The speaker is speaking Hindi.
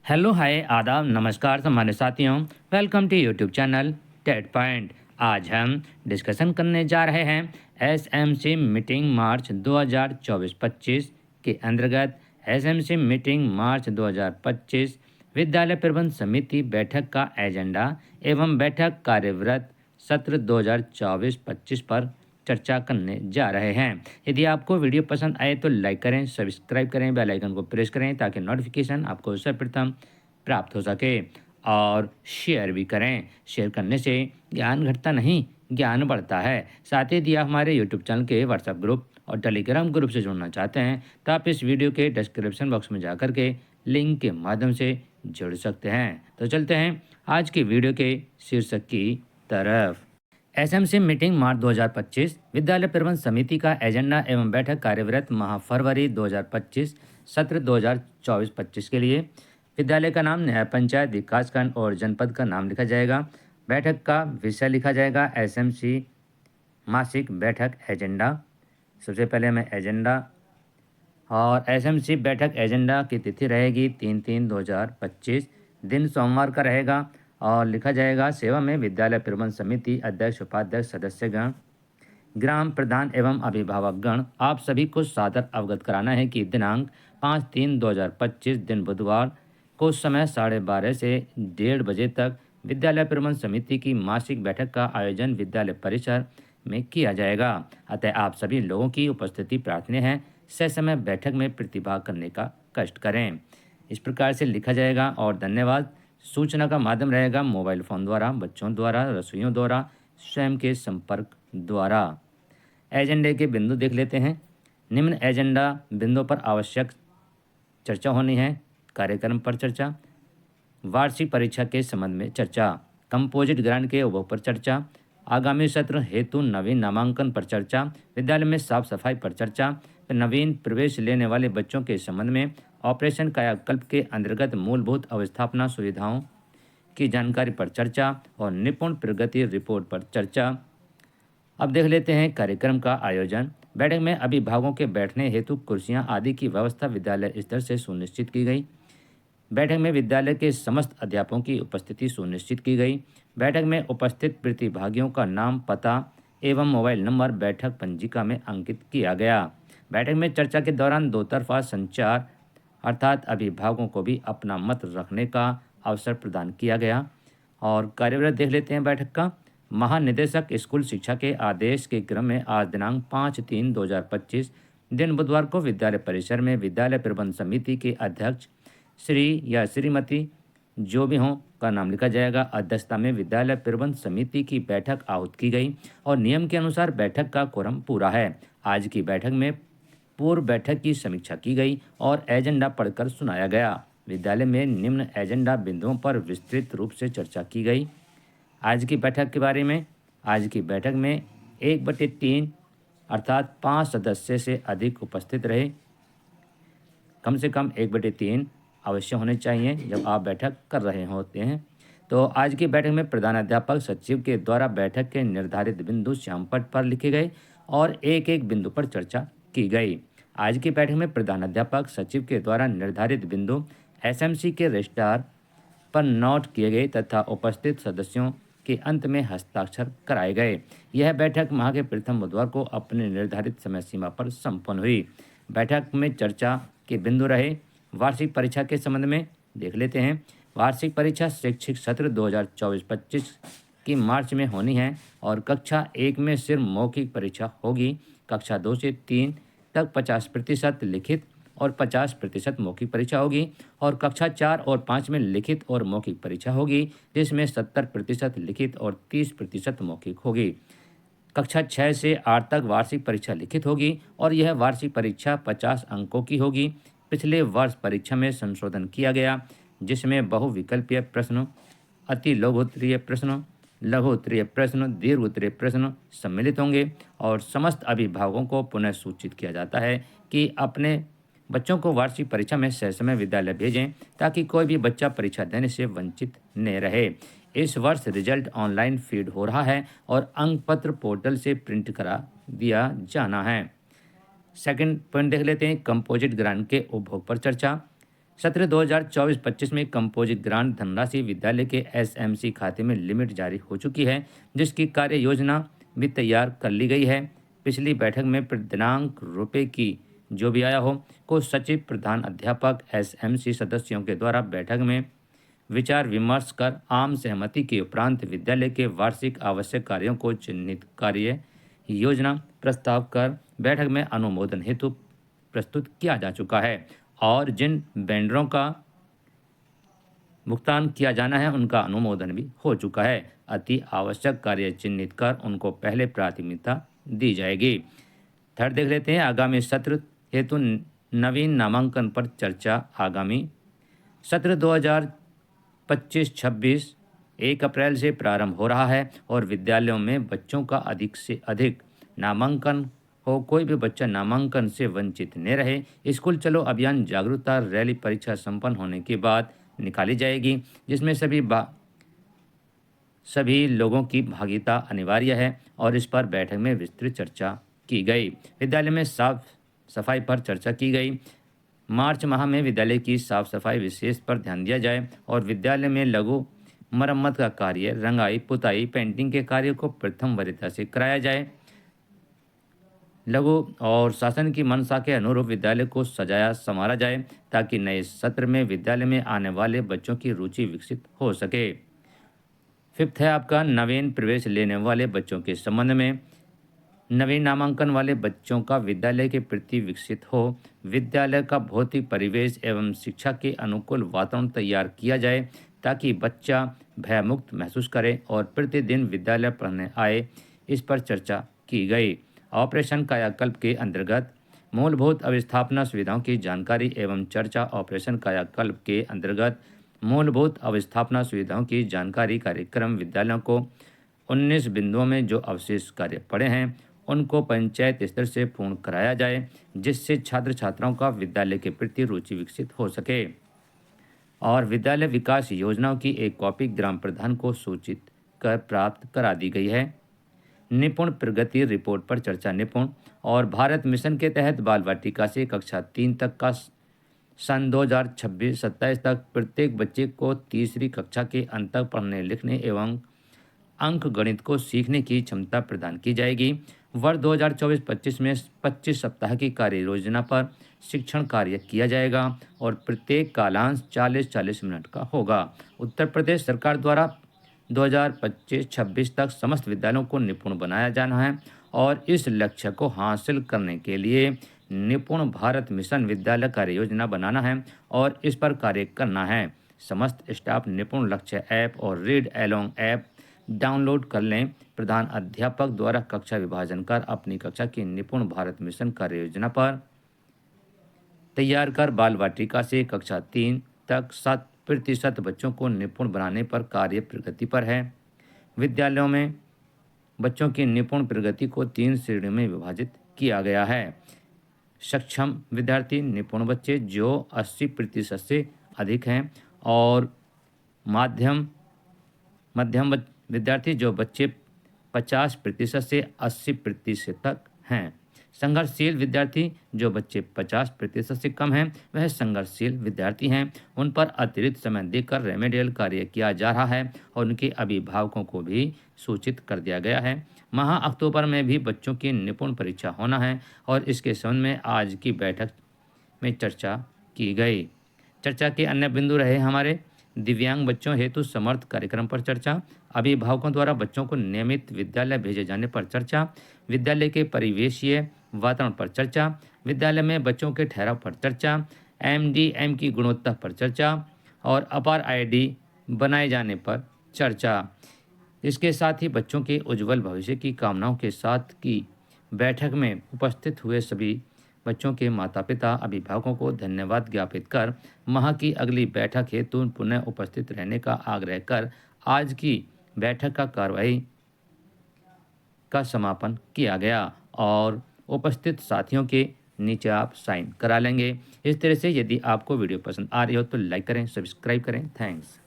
हेलो हाय आदाब नमस्कार हमारे साथियों। Welcome to YouTube channel Ted Point. आज हम डिस्कशन करने जा रहे हैं एसएमसी मीटिंग मार्च 2024-25 के अंतर्गत एसएमसी मीटिंग मार्च 2025 विद्यालय प्रबंध समिति बैठक का एजेंडा एवं बैठक कार्यव्रत सत्र 2024-25 पर चर्चा करने जा रहे हैं। यदि आपको वीडियो पसंद आए तो लाइक करें, सब्सक्राइब करें, बेल आइकन को प्रेस करें ताकि नोटिफिकेशन आपको सर्वप्रथम प्राप्त हो सके और शेयर भी करें। शेयर करने से ज्ञान घटता नहीं, ज्ञान बढ़ता है। साथ ही यदि आप हमारे यूट्यूब चैनल के व्हाट्सएप ग्रुप और टेलीग्राम ग्रुप से जुड़ना चाहते हैं तो आप इस वीडियो के डिस्क्रिप्शन बॉक्स में जाकर के लिंक के माध्यम से जुड़ सकते हैं। तो चलते हैं आज की वीडियो के शीर्षक की तरफ। एसएमसी मीटिंग मार्च 2025 विद्यालय प्रबंध समिति का एजेंडा एवं बैठक कार्यव्रत माह फरवरी 2025 सत्र 2024-25 के लिए विद्यालय का नाम न्याय पंचायत विकासखंड और जनपद का नाम लिखा जाएगा। बैठक का विषय लिखा जाएगा एसएमसी मासिक बैठक एजेंडा। सबसे पहले हमें एजेंडा और एसएमसी बैठक एजेंडा की तिथि रहेगी 3/3/2025, दिन सोमवार का रहेगा और लिखा जाएगा सेवा में विद्यालय प्रबंध समिति अध्यक्ष उपाध्यक्ष सदस्यगण ग्राम प्रधान एवं अभिभावकगण। आप सभी को सादर अवगत कराना है कि दिनांक 5/3/2025 दिन बुधवार को समय 12:30 से 1:30 बजे तक विद्यालय प्रबंध समिति की मासिक बैठक का आयोजन विद्यालय परिसर में किया जाएगा। अतः आप सभी लोगों की उपस्थिति प्रार्थनीय है। समय बैठक में प्रतिभाग करने का कष्ट करें। इस प्रकार से लिखा जाएगा और धन्यवाद। सूचना का माध्यम रहेगा मोबाइल फ़ोन द्वारा, बच्चों द्वारा, रसोइयों द्वारा, स्वयं के संपर्क द्वारा। एजेंडे के बिंदु देख लेते हैं। निम्न एजेंडा बिंदुओं पर आवश्यक चर्चा होनी है। कार्यक्रम पर चर्चा, वार्षिक परीक्षा के संबंध में चर्चा, कंपोजिट ग्रांट के उपभोग पर चर्चा, आगामी सत्र हेतु नवीन नामांकन पर चर्चा, विद्यालय में साफ सफाई पर चर्चा, नवीन प्रवेश लेने वाले बच्चों के संबंध में ऑपरेशन कायाकल्प के अंतर्गत मूलभूत अवस्थापना सुविधाओं की जानकारी पर चर्चा और निपुण प्रगति रिपोर्ट पर चर्चा। अब देख लेते हैं कार्यक्रम का आयोजन। बैठक में अभिभावकों के बैठने हेतु कुर्सियां आदि की व्यवस्था विद्यालय स्तर से सुनिश्चित की गई। बैठक में विद्यालय के समस्त अध्यापकों की उपस्थिति सुनिश्चित की गई। बैठक में उपस्थित प्रतिभागियों का नाम, पता एवं मोबाइल नंबर बैठक पंजिका में अंकित किया गया। बैठक में चर्चा के दौरान दो तरफा संचार अर्थात अभिभावकों को भी अपना मत रखने का अवसर प्रदान किया गया। और कार्यव्रत देख लेते हैं बैठक का। महानिदेशक स्कूल शिक्षा के आदेश के क्रम में आज दिनांक 5/3/2025 दिन बुधवार को विद्यालय परिसर में विद्यालय प्रबंध समिति के अध्यक्ष श्री या श्रीमती जो भी हों का नाम लिखा जाएगा। अध्यक्षता में विद्यालय प्रबंध समिति की बैठक आहूत की गई और नियम के अनुसार बैठक का कोरम पूरा है। आज की बैठक में पूर्व बैठक की समीक्षा की गई और एजेंडा पढ़कर सुनाया गया। विद्यालय में निम्न एजेंडा बिंदुओं पर विस्तृत रूप से चर्चा की गई। आज की बैठक के बारे में, आज की बैठक में 1/3 अर्थात 5 सदस्य से अधिक उपस्थित रहे। कम से कम 1/3 अवश्य होने चाहिए जब आप बैठक कर रहे होते हैं। तो आज की बैठक में प्रधानाध्यापक सचिव के द्वारा बैठक के निर्धारित बिंदु श्यामपट्ट पर लिखे गए और एक एक बिंदु पर चर्चा की गई। आज की बैठक में प्रधानाध्यापक सचिव के द्वारा निर्धारित बिंदु एसएमसी के रजिस्ट्रार पर नोट किए गए तथा उपस्थित सदस्यों के अंत में हस्ताक्षर कराए गए। यह बैठक माह के प्रथम बुधवार को अपने निर्धारित समय सीमा पर संपन्न हुई। बैठक में चर्चा के बिंदु रहे वार्षिक परीक्षा के संबंध में देख लेते हैं। वार्षिक परीक्षा शैक्षिक सत्र 2024-25 की मार्च में होनी है और कक्षा 1 में सिर्फ मौखिक परीक्षा होगी। कक्षा 2 से 3 तक 50% लिखित और 50% मौखिक परीक्षा होगी और कक्षा 4 और 5 में लिखित और मौखिक परीक्षा होगी जिसमें 70% लिखित और 30% मौखिक होगी। कक्षा 6 से 8 तक वार्षिक परीक्षा लिखित होगी और यह वार्षिक परीक्षा 50 अंकों की होगी। पिछले वर्ष परीक्षा में संशोधन किया गया जिसमें बहुविकल्पीय प्रश्न, अति लघु उत्तरीय प्रश्न, लघु उत्तरीय प्रश्न, दीर्घ उत्तरीय प्रश्न सम्मिलित होंगे और समस्त अभिभावकों को पुनः सूचित किया जाता है कि अपने बच्चों को वार्षिक परीक्षा में ससमय विद्यालय भेजें ताकि कोई भी बच्चा परीक्षा देने से वंचित न रहे। इस वर्ष रिजल्ट ऑनलाइन फीड हो रहा है और अंक पत्र पोर्टल से प्रिंट करा दिया जाना है। सेकंड पॉइंट देख लेते हैं कंपोजिट ग्रांट के उपभोग पर चर्चा। सत्र 2024-25 में कंपोजिट ग्रांट धनराशि विद्यालय के एसएमसी खाते में लिमिट जारी हो चुकी है, जिसकी कार्य योजना भी तैयार कर ली गई है। पिछली बैठक में दिनांक रुपये की जो भी आया हो को सचिव, प्रधान अध्यापक, एसएमसी सदस्यों के द्वारा बैठक में विचार विमर्श कर आम सहमति के उपरांत विद्यालय के वार्षिक आवश्यक कार्यों को चिन्हित कार्य योजना प्रस्ताव कर बैठक में अनुमोदन हेतु प्रस्तुत किया जा चुका है और जिन वेंडरों का भुगतान किया जाना है उनका अनुमोदन भी हो चुका है। अति आवश्यक कार्य चिन्हित कर उनको पहले प्राथमिकता दी जाएगी। थर्ड देख लेते हैं, आगामी सत्र हेतु नवीन नामांकन पर चर्चा। आगामी सत्र 2025-26 1 अप्रैल से प्रारंभ हो रहा है और विद्यालयों में बच्चों का अधिक से अधिक नामांकन हो, कोई भी बच्चा नामांकन से वंचित न रहे। स्कूल चलो अभियान जागरूकता रैली परीक्षा संपन्न होने के बाद निकाली जाएगी, जिसमें सभी लोगों की भागीदारी अनिवार्य है और इस पर बैठक में विस्तृत चर्चा की गई। विद्यालय में साफ सफाई पर चर्चा की गई। मार्च माह में विद्यालय की साफ सफाई विशेष पर ध्यान दिया जाए और विद्यालय में लघु मरम्मत का कार्य, रंगाई, पुताई, पेंटिंग के कार्य को प्रथम वरीयता से कराया जाए। लघु और शासन की मंशा के अनुरूप विद्यालय को सजाया संवारा जाए ताकि नए सत्र में विद्यालय में आने वाले बच्चों की रुचि विकसित हो सके। फिफ्थ है आपका नवीन प्रवेश लेने वाले बच्चों के संबंध में। नवीन नामांकन वाले बच्चों का विद्यालय के प्रति विकसित हो, विद्यालय का भौतिक परिवेश एवं शिक्षा के अनुकूल वातावरण तैयार किया जाए ताकि बच्चा भयमुक्त महसूस करे और प्रतिदिन विद्यालय पढ़ने आए। इस पर चर्चा की गई। ऑपरेशन कायाकल्प के अंतर्गत मूलभूत अवस्थापना सुविधाओं की जानकारी एवं चर्चा। ऑपरेशन कायाकल्प के अंतर्गत मूलभूत अवस्थापना सुविधाओं की जानकारी कार्यक्रम विद्यालयों को 19 बिंदुओं में जो अवशेष कार्य पड़े हैं उनको पंचायत स्तर से पूर्ण कराया जाए, जिससे छात्र छात्राओं का विद्यालय के प्रति रुचि विकसित हो सके। और विद्यालय विकास योजनाओं की एक कॉपी ग्राम प्रधान को सूचित कर प्राप्त करा दी गई है। निपुण प्रगति रिपोर्ट पर चर्चा। निपुण और भारत मिशन के तहत बाल वाटिका से कक्षा 3 तक का सन 2026-27 तक प्रत्येक बच्चे को तीसरी कक्षा के अंत तक पढ़ने, लिखने एवं अंक गणित को सीखने की क्षमता प्रदान की जाएगी। वर्ष 2024-25 में 25 सप्ताह की कार्य योजना पर शिक्षण कार्य किया जाएगा और प्रत्येक कालांश 40-40 मिनट का होगा। उत्तर प्रदेश सरकार द्वारा 2025-26 तक समस्त विद्यालयों को निपुण बनाया जाना है और इस लक्ष्य को हासिल करने के लिए निपुण भारत मिशन विद्यालय कार्य योजना बनाना है और इस पर कार्य करना है। समस्त स्टाफ निपुण लक्ष्य ऐप और रीड एलोंग ऐप डाउनलोड कर लें। प्रधान अध्यापक द्वारा कक्षा विभाजन कर अपनी कक्षा की निपुण भारत मिशन कार्य योजना पर तैयार कर बाल वाटिका से कक्षा 3 तक 7% बच्चों को निपुण बनाने पर कार्य प्रगति पर है। विद्यालयों में बच्चों की निपुण प्रगति को 3 श्रेणियों में विभाजित किया गया है। सक्षम विद्यार्थी, निपुण बच्चे जो 80% से अधिक हैं और मध्यम विद्यार्थी जो बच्चे 50% से 80% तक हैं। संघर्षशील विद्यार्थी जो बच्चे 50% से कम हैं वह संघर्षशील विद्यार्थी हैं। उन पर अतिरिक्त समय देकर रेमेडियल कार्य किया जा रहा है और उनके अभिभावकों को भी सूचित कर दिया गया है। माह अक्टूबर में भी बच्चों की निपुण परीक्षा होना है और इसके संबंध में आज की बैठक में चर्चा की गई। चर्चा के अन्य बिंदु रहे हमारे दिव्यांग बच्चों हेतु समर्थ कार्यक्रम पर चर्चा, अभिभावकों द्वारा बच्चों को नियमित विद्यालय भेजे जाने पर चर्चा, विद्यालय के परिवेशीय वातावरण पर चर्चा, विद्यालय में बच्चों के ठहराव पर चर्चा, एमडीएम की गुणवत्ता पर चर्चा और अपार आईडी बनाए जाने पर चर्चा। इसके साथ ही बच्चों के उज्जवल भविष्य की कामनाओं के साथ की बैठक में उपस्थित हुए सभी बच्चों के माता पिता अभिभावकों को धन्यवाद ज्ञापित कर माह की अगली बैठक हेतु पुनः उपस्थित रहने का आग्रह कर आज की बैठक का कार्रवाई का समापन किया गया और उपस्थित साथियों के नीचे आप साइन करा लेंगे। इस तरह से यदि आपको वीडियो पसंद आ रही हो तो लाइक करें, सब्सक्राइब करें। थैंक्स।